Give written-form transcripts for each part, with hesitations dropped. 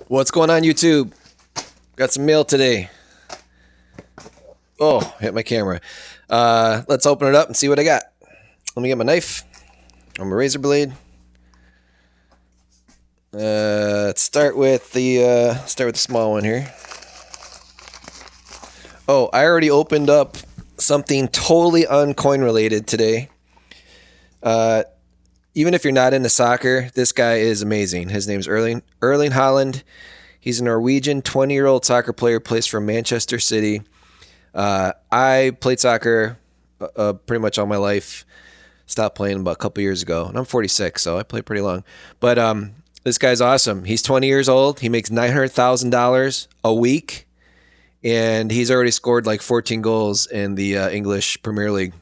What's going on, YouTube? Got some mail today. Oh, hit my camera. Let's open it up and see what I got. Let me get my knife or my razor blade. Let's start with the small one here. Oh, I already opened up something totally uncoin related today. Even if you're not into soccer, this guy is amazing. His name's Erling Haaland. He's a Norwegian 20-year-old soccer player, plays for Manchester City. I played soccer pretty much all my life. Stopped playing about a couple years ago, and I'm 46, so I played pretty long. But this guy's awesome. He's 20 years old. He makes $900,000 a week, and he's already scored like 14 goals in the English Premier League.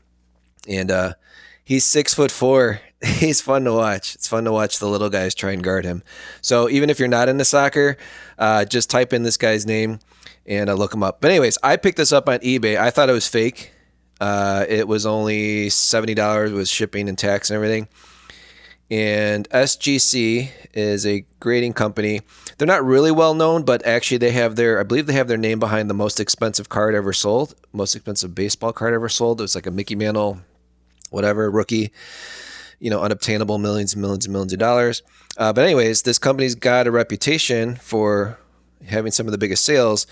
And he's 6'4". He's fun to watch. It's fun to watch the little guys try and guard him. So even if you're not into soccer, just type in this guy's name and look him up. But anyways, I picked this up on eBay. I thought it was fake. It was only $70 with shipping and tax and everything. And SGC is a grading company. They're not really well known, but actually I believe they have their name behind the most expensive card ever sold, most expensive baseball card ever sold. It was like a Mickey Mantle, whatever, rookie, unobtainable, millions and millions and millions of dollars. But anyways, this company's got a reputation for having some of the biggest sales.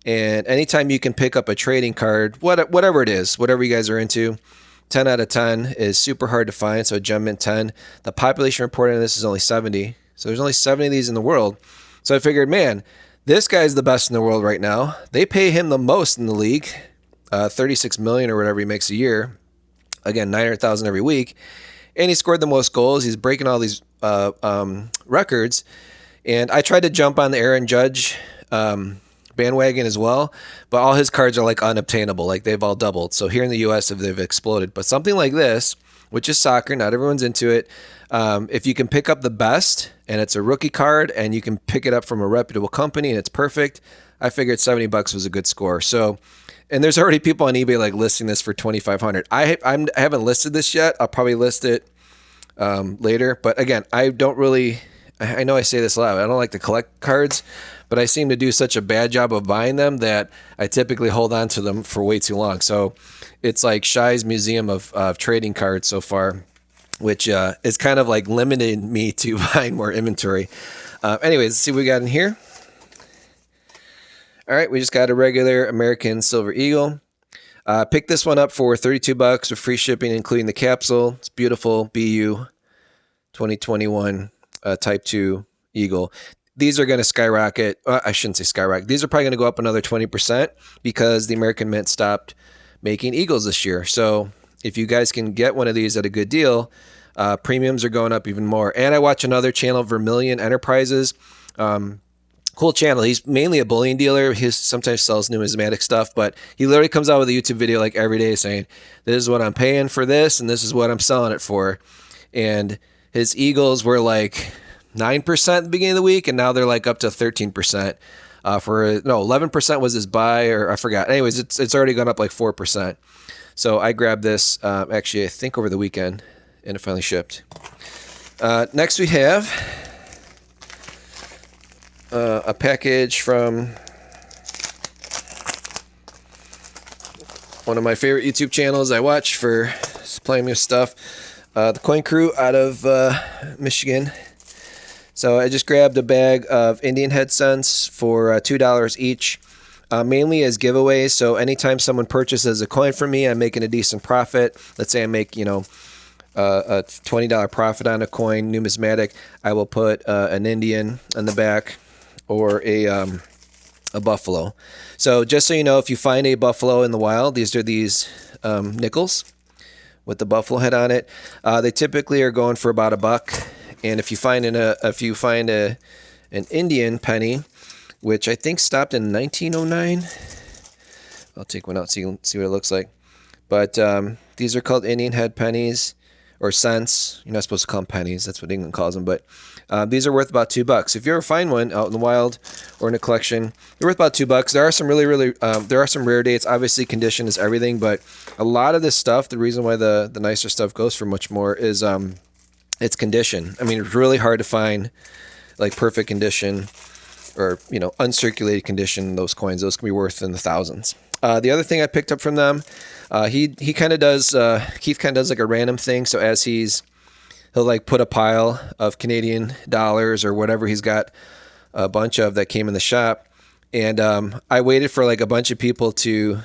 And anytime you can pick up a trading card, whatever it is, whatever you guys are into, 10 out of 10 is super hard to find. So Gem Mint 10. The population reported on this is only 70. So there's only 70 of these in the world. So I figured, man, this guy's the best in the world right now. They pay him the most in the league, 36 million or whatever he makes a year. Again, 900,000 every week. And he scored the most goals. He's breaking all these records. And I tried to jump on the Aaron Judge bandwagon as well, but all his cards are like unobtainable. Like they've all doubled. So here in the US, they've exploded. But something like this, which is soccer, not everyone's into it. If you can pick up the best and it's a rookie card and you can pick it up from a reputable company and it's perfect, I figured $70 was a good score. So, and there's already people on eBay like listing this for $2,500. I haven't listed this yet. I'll probably list it later. But again, I know I say this a lot. I don't like to collect cards, but I seem to do such a bad job of buying them that I typically hold on to them for way too long. So it's like Shai's museum of trading cards so far, which is kind of like limited me to buying more inventory. Anyways, let's see what we got in here. All right, we just got a regular American Silver Eagle. Picked this one up for $32 with free shipping, including the capsule. It's beautiful BU 2021 Type 2 Eagle. These are going to skyrocket. I shouldn't say skyrocket. These are probably going to go up another 20% because the American Mint stopped making Eagles this year. So if you guys can get one of these at a good deal, premiums are going up even more. And I watch another channel, Vermilion Enterprises. Cool channel. He's mainly a bullion dealer. He sometimes sells numismatic stuff, but he literally comes out with a YouTube video like every day saying, this is what I'm paying for this, and this is what I'm selling it for. And his Eagles were like 9% at the beginning of the week, and now they're like up to 13%. 11% was his buy, or I forgot. Anyways, it's already gone up like 4%. So I grabbed this actually, I think over the weekend, and it finally shipped. Next we have a package from one of my favorite YouTube channels I watch for supplying me with stuff, the Coin Crew out of Michigan. So I just grabbed a bag of Indian head cents for $2 each, mainly as giveaways. So anytime someone purchases a coin from me, I'm making a decent profit. Let's say I make, a $20 profit on a coin, numismatic. I will put an Indian on the back or a buffalo. So just so you know, if you find a buffalo in the wild, these are nickels with the buffalo head on it. They typically are going for about $1. And if you find an Indian penny, which I think stopped in 1909, I'll take one out see what it looks like. But these are called Indian head pennies or cents. You're not supposed to call them pennies. That's what England calls them. But these are worth about $2. If you ever find one out in the wild or in a collection, you're worth about $2. There are some there are some rare dates. Obviously, condition is everything. But a lot of this stuff, the reason why the nicer stuff goes for much more is its condition. I mean, it's really hard to find like perfect condition or uncirculated condition, those coins, those can be worth in the thousands. The other thing I picked up from them, he kind of does, Keith kind of does like a random thing. So as he'll like put a pile of Canadian dollars or whatever he's got a bunch of that came in the shop. And I waited for like a bunch of people to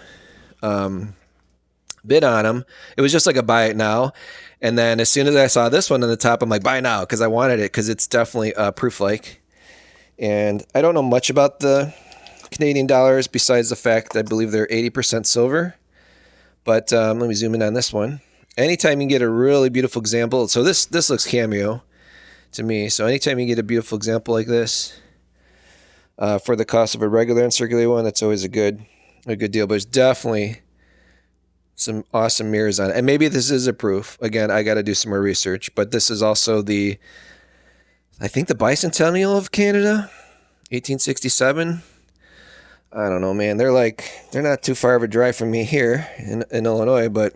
bid on them. It was just like a buy it now. And then as soon as I saw this one on the top, I'm like, buy now, because I wanted it, because it's definitely proof-like. And I don't know much about the Canadian dollars besides the fact that I believe they're 80% silver. But let me zoom in on this one. Anytime you get a really beautiful example, so this looks cameo to me. So anytime you get a beautiful example like this, for the cost of a regular uncirculated one, that's always a good deal. But there's definitely some awesome mirrors on it. And maybe this is a proof. Again, I got to do some more research. But this is also I think the bicentennial of Canada, 1867. I don't know, man. They're not too far of a drive from me here in Illinois. But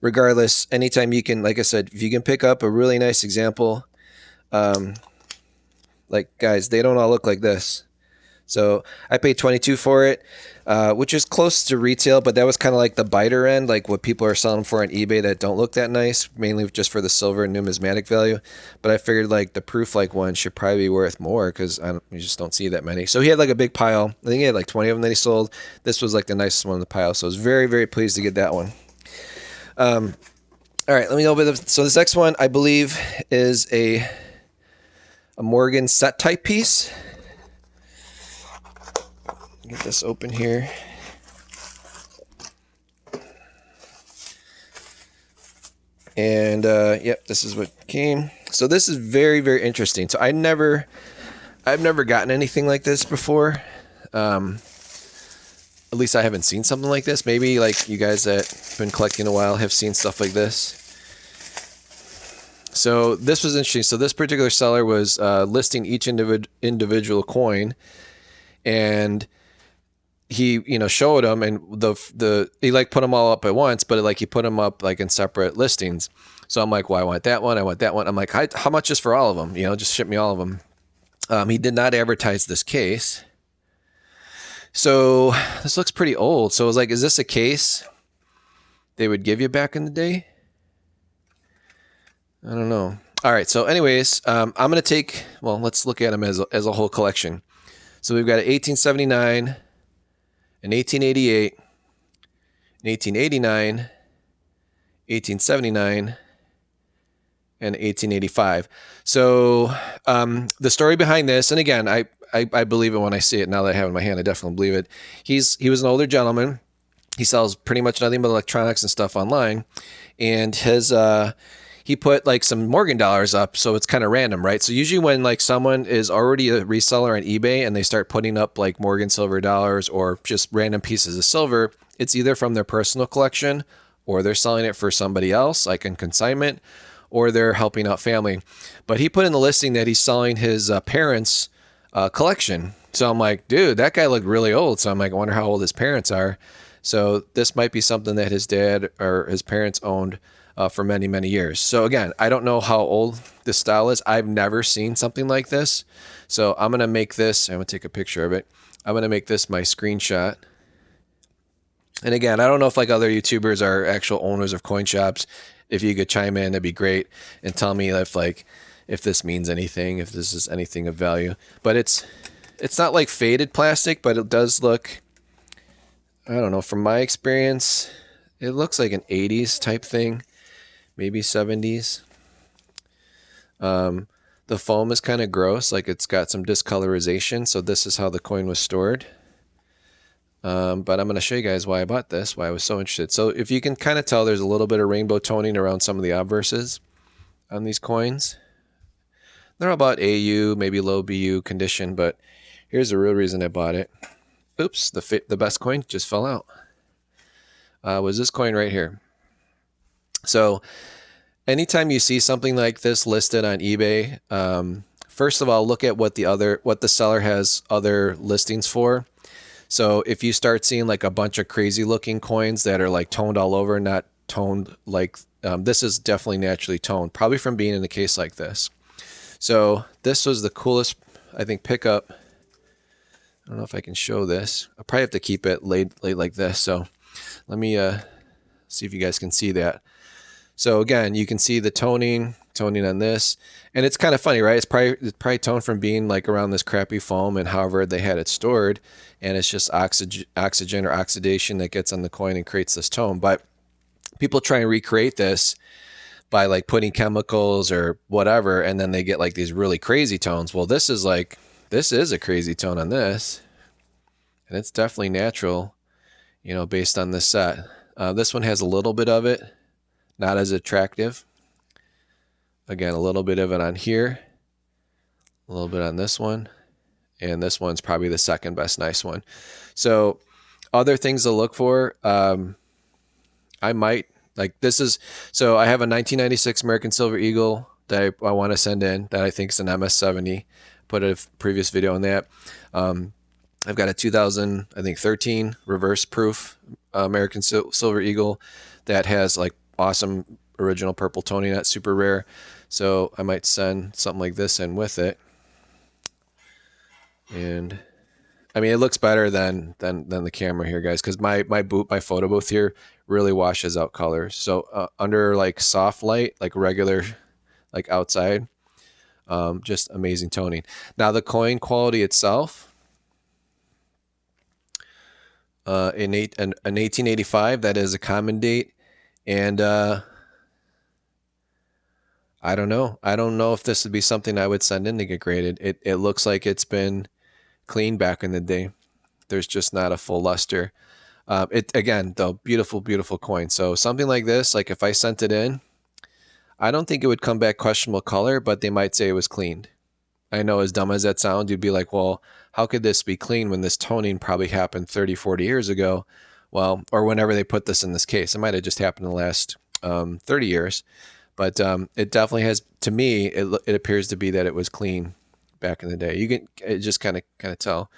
regardless, anytime you can, like I said, if you can pick up a really nice example, like, guys, they don't all look like this. So I paid $22 for it, which is close to retail, but that was kind of like the biter end, like what people are selling for on eBay that don't look that nice, mainly just for the silver and numismatic value. But I figured like the proof-like one should probably be worth more, because you just don't see that many. So he had like a big pile. I think he had like 20 of them that he sold. This was like the nicest one in the pile. So I was very, very pleased to get that one. All right, let me know. So this next one, I believe, is a Morgan set type piece. Get this open here. And yep, this is what came. So this is very, very interesting. So I've never gotten anything like this before. At least I haven't seen something like this. Maybe like you guys that have been collecting a while have seen stuff like this. So this was interesting. So this particular seller was listing each individual coin, and he showed them, and he like put them all up at once, but like he put them up like in separate listings. So I'm like, well, I want that one, I want that one. I'm like, how much is for all of them? Just ship me all of them. He did not advertise this case. So this looks pretty old. So I was like, is this a case they would give you back in the day? I don't know. All right. So anyways, I'm going to let's look at them as a whole collection. So we've got an 1879, an 1888, an 1889, 1879, and 1885. So the story behind this, and again, I believe it when I see it. Now that I have it in my hand, I definitely believe it. He was an older gentleman. He sells pretty much nothing but electronics and stuff online. And he put like some Morgan dollars up, so it's kind of random, right? So usually when like someone is already a reseller on eBay and they start putting up like Morgan silver dollars or just random pieces of silver, it's either from their personal collection, or they're selling it for somebody else, like in consignment, or they're helping out family. But he put in the listing that he's selling his parents' collection. So I'm like, dude, that guy looked really old. So I'm like, I wonder how old his parents are. So this might be something that his dad or his parents owned for many, many years. So again, I don't know how old this style is. I've never seen something like this. So I'm going to make this, I'm going to take a picture of it. I'm going to make this my screenshot. And again, I don't know if like other YouTubers are actual owners of coin shops. If you could chime in, that'd be great. And tell me if this means anything, if this is anything of value. But it's not like faded plastic, but it does look, I don't know, from my experience, it looks like an 80s type thing. Maybe 70s. The foam is kind of gross, like it's got some discolorization. So this is how the coin was stored. But I'm going to show you guys why I bought this, why I was so interested. So if you can kind of tell, there's a little bit of rainbow toning around some of the obverses on these coins. They're about AU, maybe low BU condition, but here's the real reason I bought it. Oops, the best coin just fell out. Was this coin right here. So anytime you see something like this listed on eBay, first of all, look at what the seller has other listings for. So if you start seeing like a bunch of crazy looking coins that are like toned all over, not toned like this is definitely naturally toned, probably from being in a case like this. So this was the coolest I think, pickup. I don't know if I can show this. I'll probably have to keep it laid like this. So let me see if you guys can see that. So again, you can see the toning on this, and it's kind of funny, right? It's probably toned from being like around this crappy foam and however they had it stored, and it's just oxygen or oxidation that gets on the coin and creates this tone. But people try and recreate this by like putting chemicals or whatever, and then they get like these really crazy tones. Well, this is a crazy tone on this, and it's definitely natural, you know, based on this set. This one has a little bit of it, not as attractive. Again, a little bit of it on here, a little bit on this one, and this one's probably the second best nice one. So other things to look for, I might, like this is, so I have a 1996 American Silver Eagle that I want to send in that I think is an MS-70. Put a previous video on that. I've got a 2013 reverse proof American Silver Eagle that has like awesome original purple toning. That's super rare. So I might send something like this in with it. And I mean, it looks better than the camera here, guys, because my photo booth here really washes out colors. So under like soft light, like regular, like outside, just amazing toning. Now the coin quality itself, in 1885, that is a common date, and I don't know. I don't know if this would be something I would send in to get graded. It looks like it's been clean back in the day. There's just not a full luster. It again, though, beautiful, beautiful coin. So something like this, like if I sent it in, I don't think it would come back questionable color, but they might say it was cleaned. I know, as dumb as that sounds, you'd be like, well, how could this be clean when this toning probably happened 30, 40 years ago? Well, or whenever they put this in this case. It might have just happened in the last 30 years. But it definitely has, to me, it appears to be that it was clean back in the day. You can just kind of tell.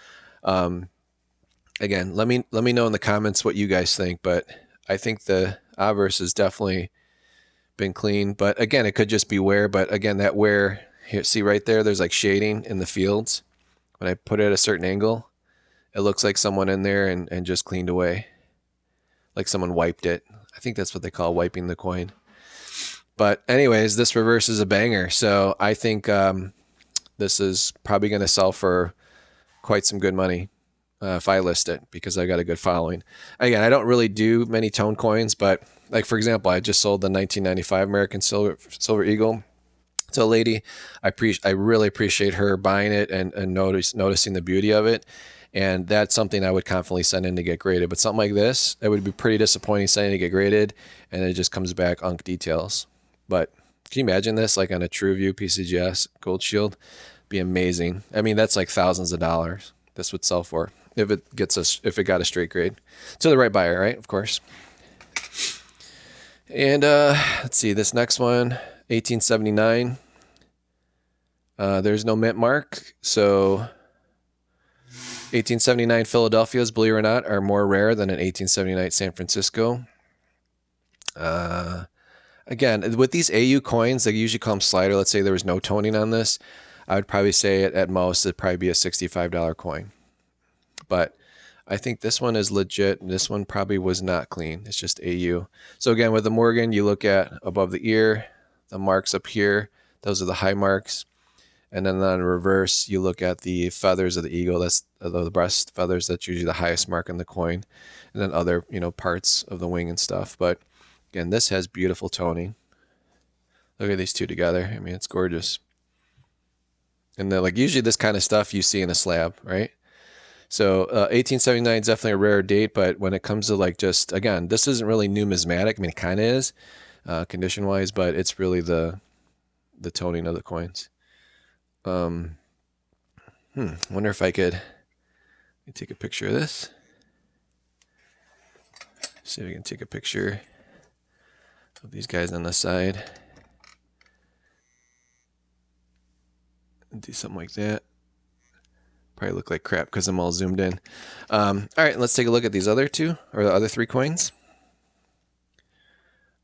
Again, let me know in the comments what you guys think. But I think the obverse has definitely been clean. But again, it could just be wear. But again, that wear, here, see right there, there's like shading in the fields. When I put it at a certain angle, it looks like someone in there and just cleaned away. Like someone wiped it. I think that's what they call wiping the coin. But anyways, this reverse is a banger. So I think this is probably going to sell for quite some good money if I list it, because I got a good following. Again, I don't really do many tone coins, but like, for example, I just sold the 1995 American Silver Eagle to a lady. I really appreciate her buying it and noticing the beauty of it. And that's something I would confidently send in to get graded. But something like this, it would be pretty disappointing sending to get graded, and it just comes back unk details. But can you imagine this like on a TrueView PCGS Gold Shield? Be amazing. I mean, that's like thousands of dollars this would sell for if it got a straight grade to the right buyer, right? Of course. And let's see, this next one, 1879. There's no mint mark, so 1879 Philadelphia's, believe it or not, are more rare than an 1879 San Francisco. Again, with these AU coins, they usually call them slider. Let's say there was no toning on this. I would probably say at most it'd probably be a $65 coin. But I think this one is legit, and this one probably was not clean. It's just AU. So again, with the Morgan, you look at above the ear, the marks up here. Those are the high marks. And then on the reverse, you look at the feathers of the eagle. That's the breast feathers. That's usually the highest mark on the coin. And then other, parts of the wing and stuff. But again, this has beautiful toning. Look at these two together. I mean, it's gorgeous. And then, like, usually this kind of stuff you see in a slab, right? So 1879 is definitely a rare date, but when it comes to like just, again, this isn't really numismatic. I mean, it kind of is condition-wise, but it's really the toning of the coins. Wonder if I could take a picture of this. See if we can take a picture of these guys on the side. And do something like that. Probably look like crap because I'm all zoomed in. All right, let's take a look at these other two, or the other three coins.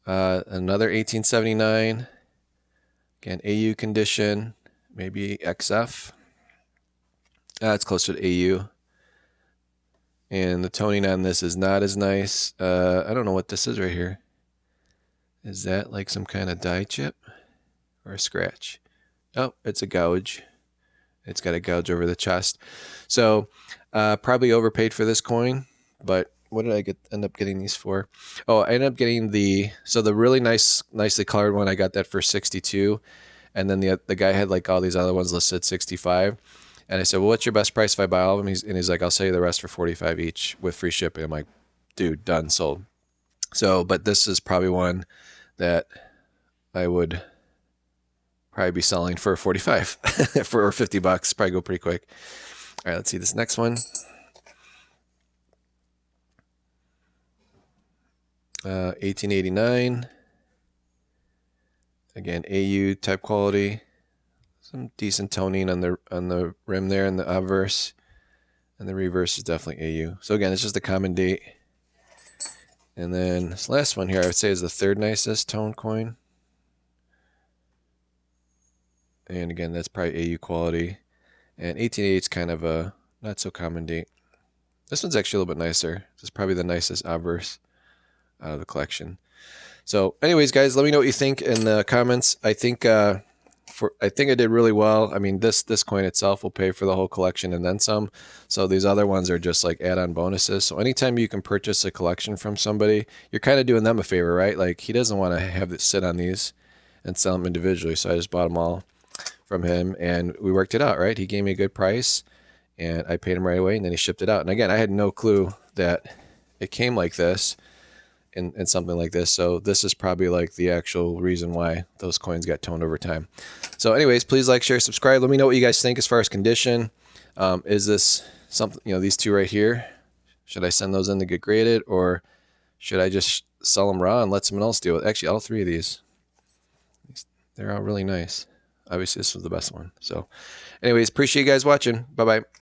Another 1879. Again, AU condition, maybe XF. It's closer to AU. And the toning on this is not as nice. I don't know what this is right here. Is that like some kind of die chip or a scratch? Oh, it's a gouge. It's got a gouge over the chest. So probably overpaid for this coin, but what did I end up getting these for? Oh, I ended up getting the really nicely colored one. I got that for 62, and then the guy had like all these other ones listed 65. And I said, well, what's your best price if I buy all of them? He's like, I'll sell you the rest for 45 each with free shipping. I'm like, dude, done, sold. So, but this is probably one that I would probably be selling for 45 for $50. Probably go pretty quick. All right, let's see this next one. 1889. Again, AU type quality. Some decent toning on the rim there and the obverse, and the reverse is definitely AU. So again, it's just a common date. And then this last one here, I would say is the third nicest tone coin. And again, that's probably AU quality. And 1888 is kind of a not so common date. This one's actually a little bit nicer. This is probably the nicest obverse out of the collection. So anyways, guys, let me know what you think in the comments. I think I did really well. I mean, this coin itself will pay for the whole collection and then some. So these other ones are just like add-on bonuses. So anytime you can purchase a collection from somebody, you're kind of doing them a favor, right? Like he doesn't want to have it sit on these and sell them individually. So I just bought them all from him and we worked it out, right? He gave me a good price and I paid him right away and then he shipped it out. And again, I had no clue that it came like this and something like this. So this is probably like the actual reason why those coins got toned over time. So anyways, please like, share, subscribe. Let me know what you guys think as far as condition. Is this something, these two right here, should I send those in to get graded or should I just sell them raw and let someone else deal with it? Actually, all three of these, they're all really nice. Obviously this was the best one. So anyways, appreciate you guys watching. Bye-bye.